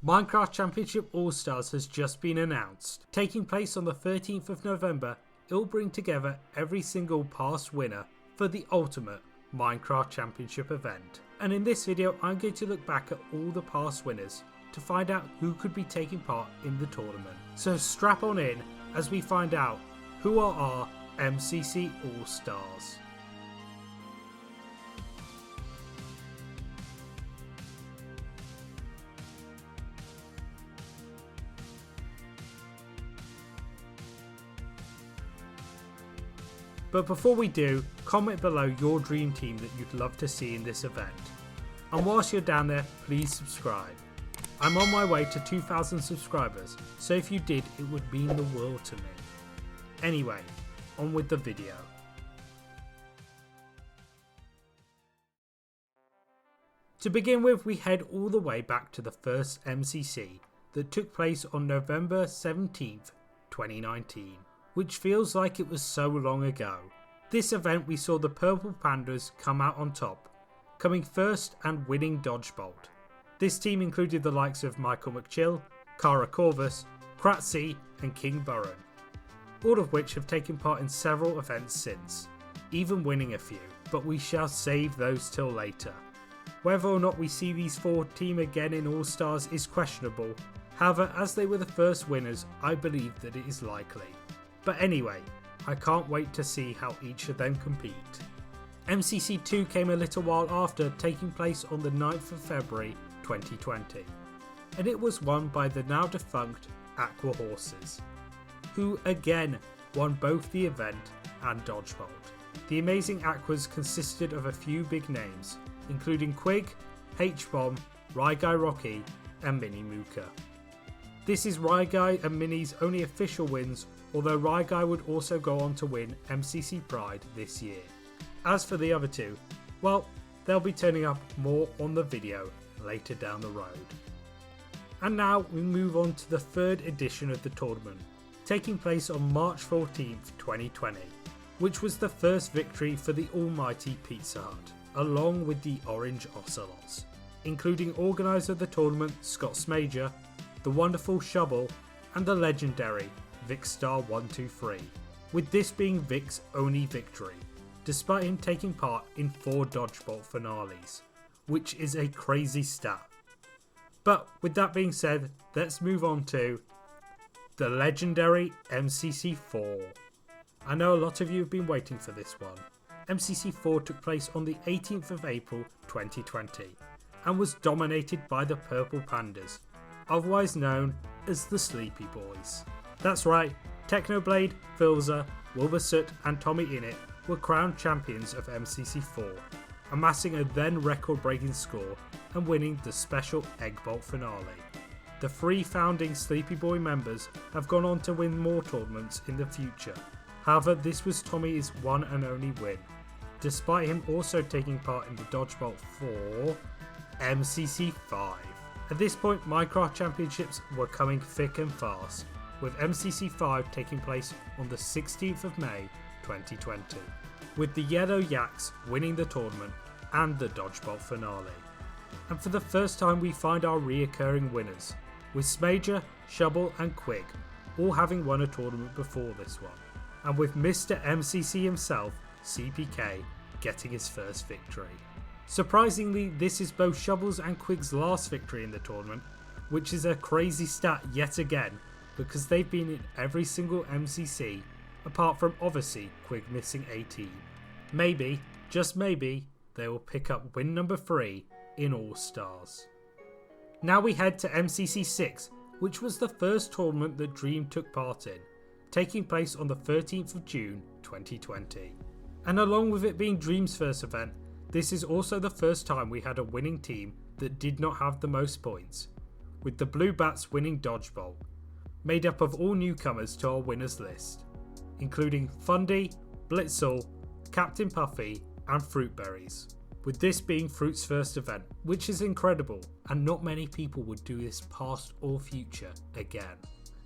Minecraft Championship All Stars has just been announced. Taking place on the 13th of November, it will bring together every single past winner for the ultimate Minecraft Championship event. And in this video, I'm going to look back at all the past winners to find out who could be taking part in the tournament. So strap on in as we find out who are our MCC All Stars. But before we do, comment below your dream team that you'd love to see in this event. And whilst you're down there, please subscribe. I'm on my way to 2,000 subscribers, so if you did, it would mean the world to me. Anyway, on with the video. To begin with, we head all the way back to the first MCC that took place on November 17th, 2019. Which feels like it was so long ago. This event we saw the Purple Pandas come out on top, coming first and winning Dodgebolt. This team included the likes of Michael McChill, Cara Corvus, Kratzy and King Burren, all of which have taken part in several events since, even winning a few, but we shall save those till later. Whether or not we see these four team again in All Stars is questionable, however as they were the first winners I believe that it is likely. But anyway, I can't wait to see how each of them compete. MCC 2 came a little while after, taking place on the 9th of February 2020, and it was won by the now defunct Aqua Horses, who again won both the event and Dodgebolt. The Amazing Aquas consisted of a few big names, including Quig, H-Bomb, Ryguy Rocky and Mini Mooka. This is Ryguy and Mini's only official wins, although Ryguy would also go on to win MCC Pride this year. As for the other two, well, they'll be turning up more on the video later down the road. And now we move on to the third edition of the tournament, taking place on March 14th, 2020, which was the first victory for the almighty PeteZahHutt, along with the Orange Ocelots, including organiser of the tournament Scott Smager, the wonderful Shovel and the legendary Vicstar123, with this being Vic's only victory, despite him taking part in 4 Dodgebolt finales, which is a crazy stat. But with that being said, let's move on to the legendary MCC 4. I know a lot of you have been waiting for this one. MCC 4 took place on the 18th of April 2020 and was dominated by the Purple Pandas, otherwise known as the Sleepy Boys. That's right, Technoblade, Filza, Wilbursoot and TommyInnit were crowned champions of MCC4, amassing a then record-breaking score and winning the special Egg Bolt finale. The 3 founding Sleepy Boy members have gone on to win more tournaments in the future, however this was Tommy's one and only win, despite him also taking part in the Dodgebolt for MCC5. At this point Minecraft Championships were coming thick and fast, with MCC5 taking place on the 16th of May 2020, with the Yellow Yaks winning the tournament and the Dodgebolt finale. And for the first time we find our reoccurring winners, with Smager, Shovel and Quig all having won a tournament before this one, and with Mr MCC himself, CPK, getting his first victory. Surprisingly, this is both Shovel's and Quig's last victory in the tournament, which is a crazy stat yet again, because they've been in every single MCC, apart from obviously Quig missing 18. Maybe, just maybe, they will pick up win number 3 in All Stars. Now we head to MCC 6, which was the first tournament that Dream took part in, taking place on the 13th of June 2020. And along with it being Dream's first event, this is also the first time we had a winning team that did not have the most points, with the Blue Bats winning Dodgebolt, made up of all newcomers to our winners list, including Fundy, Blitzel, Captain Puffy and Fruitberries, with this being Fruit's first event, which is incredible and not many people would do this past or future again.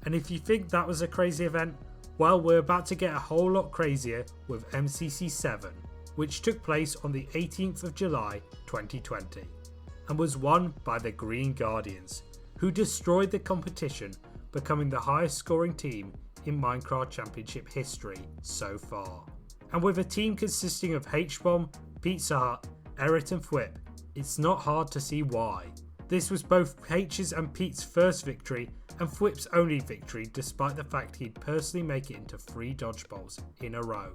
And if you think that was a crazy event, well, we're about to get a whole lot crazier with MCC 7, which took place on the 18th of July 2020 and was won by the Green Guardians, who destroyed the competition, becoming the highest scoring team in Minecraft Championship history so far. And with a team consisting of H-Bomb, PeteZahHutt, Eret and Fwip, it's not hard to see why. This was both H's and Pete's first victory and Fwip's only victory, despite the fact he'd personally make it into 3 dodgeballs in a row,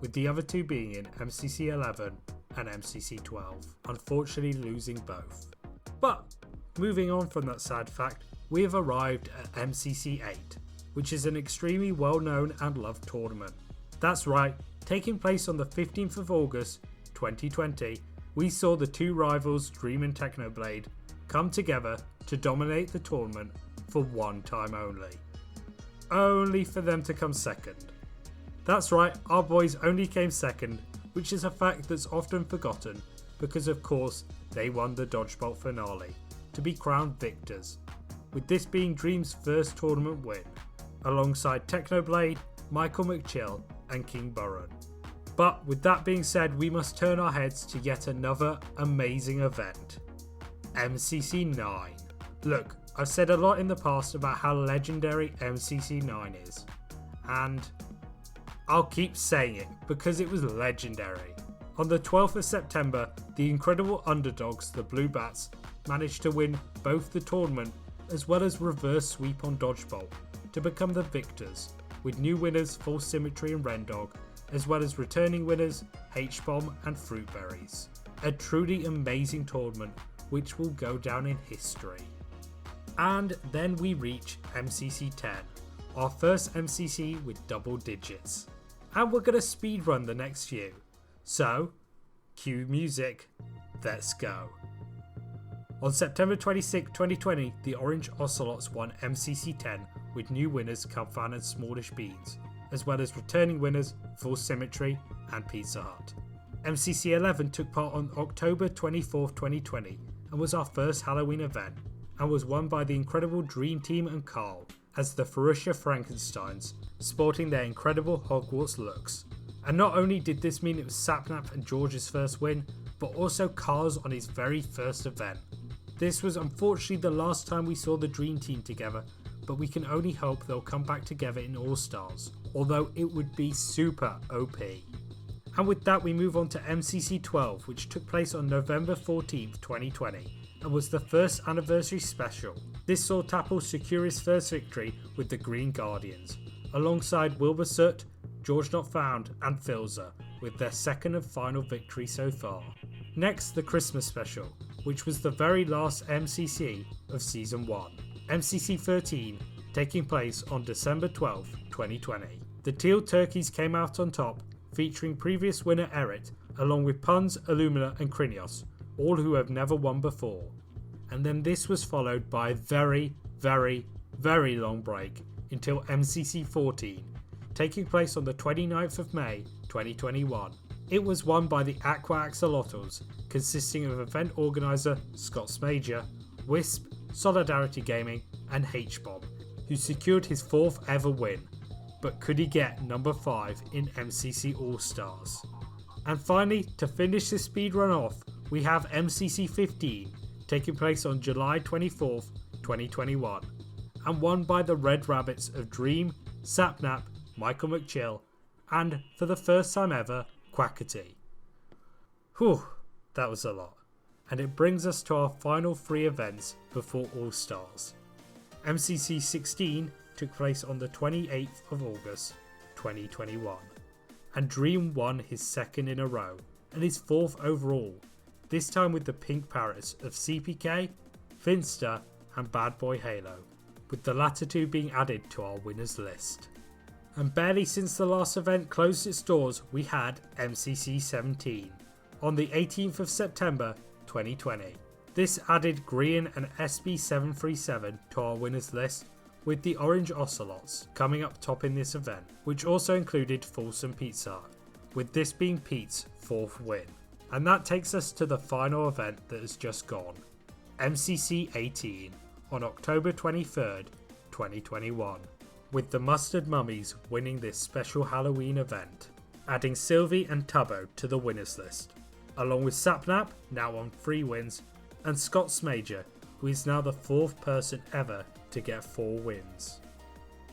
with the other 2 being in MCC 11 and MCC 12, unfortunately losing both. But moving on from that sad fact, we have arrived at MCC 8, which is an extremely well known and loved tournament. That's right, taking place on the 15th of August 2020, we saw the 2 rivals Dream and Technoblade come together to dominate the tournament for one time only for them to come second. That's right, our boys only came second, which is a fact that's often forgotten because of course they won the Dodgeball finale to be crowned victors, with this being Dream's first tournament win, alongside Technoblade, Michael McChill and King Burren. But with that being said, we must turn our heads to yet another amazing event, MCC 9. Look, I've said a lot in the past about how legendary MCC 9 is, and I'll keep saying it because it was legendary. On the 12th of September, the incredible underdogs, the Blue Bats, managed to win both the tournament as well as reverse sweep on Dodgeball to become the victors, with new winners Full Symmetry and Rendog, as well as returning winners H-Bomb and Fruitberries. A truly amazing tournament which will go down in history. And then we reach MCC 10, our first MCC with double digits. And we're going to speedrun the next few. So, cue music, let's go. On September 26, 2020, the Orange Ocelots won MCC 10 with new winners Cubfan and Smallish Beans, as well as returning winners Full Symmetry and PeteZahHutt. MCC 11 took part on October 24, 2020 and was our first Halloween event, and was won by the incredible Dream Team and Carl as the Ferocious Frankensteins, sporting their incredible Hogwarts looks. And not only did this mean it was Sapnap and George's first win, but also Carl's on his very first event. This was unfortunately the last time we saw the Dream Team together, but we can only hope they'll come back together in All Stars, although it would be super OP. And with that we move on to MCC 12, which took place on November 14th, 2020, and was the first anniversary special. This saw Tapple secure his first victory with the Green Guardians, alongside Wilbur Soot, George Not Found and Filza, with their second and final victory so far. Next, the Christmas special, which was the very last MCC of Season 1, MCC 13, taking place on December 12th, 2020. The Teal Turkeys came out on top, featuring previous winner Eret, along with Puns, Illumina and Krinios, all who have never won before. And then this was followed by a very long break until MCC 14, taking place on the 29th of May 2021. It was won by the Aqua Axolotls, consisting of event organiser Scott Major, Wisp, Solidarity Gaming and H-Bomb, who secured his 4th ever win. But could he get number 5 in MCC All Stars? And finally, to finish this speedrun off, we have MCC 15, taking place on July 24th, 2021, and won by the Red Rabbits of Dream, Sapnap, Michael McChill, and for the first time ever, Quackity. Whew, that was a lot. And it brings us to our final 3 events before All Stars. MCC 16 took place on the 28th of August 2021, and Dream won his second in a row and his 4th overall, this time with the Pink Parrots of CPK, Finster and Bad Boy Halo, with the latter 2 being added to our winners list. And barely since the last event closed its doors, we had MCC 17 on the 18th of September 2020. This added Green and SB737 to our winners list, with the Orange Ocelots coming up top in this event, which also included Fulsome PeteZahHutt, with this being Pete's 4th win. And that takes us to the final event that has just gone, MCC 18 on October 23rd, 2021, with the Mustard Mummies winning this special Halloween event, adding Sylvie and Tubbo to the winners list, along with Sapnap, now on 3 wins, and Scott Major who is now the 4th person ever to get 4 wins.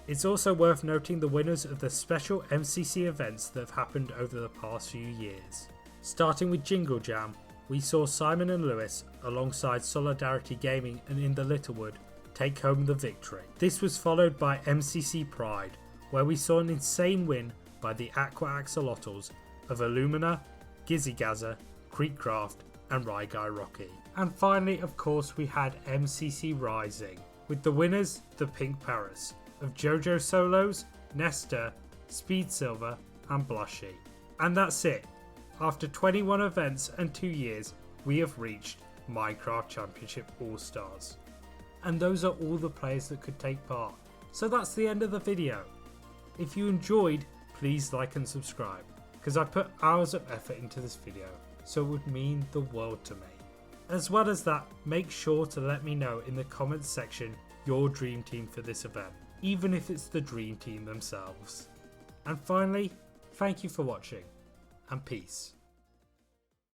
It's also worth noting the winners of the special MCC events that have happened over the past few years. Starting with Jingle Jam, we saw Simon and Lewis, alongside Solidarity Gaming and In the Littlewood, take home the victory. This was followed by MCC Pride, where we saw an insane win by the Aqua Axolotls of Illumina, Gizzy Gazza, Creekcraft and Rye Guy Rocky. And finally, of course, we had MCC Rising, with the winners, the Pink Paris, of JoJo Solos, Nesta, Speed Silver and Blushy. And that's it. After 21 events and 2 years, we have reached Minecraft Championship All Stars. And those are all the players that could take part. So that's the end of the video. If you enjoyed, please like and subscribe, because I put hours of effort into this video, so it would mean the world to me. As well as that, make sure to let me know in the comments section your dream team for this event, even if it's the dream team themselves. And finally, thank you for watching, and peace.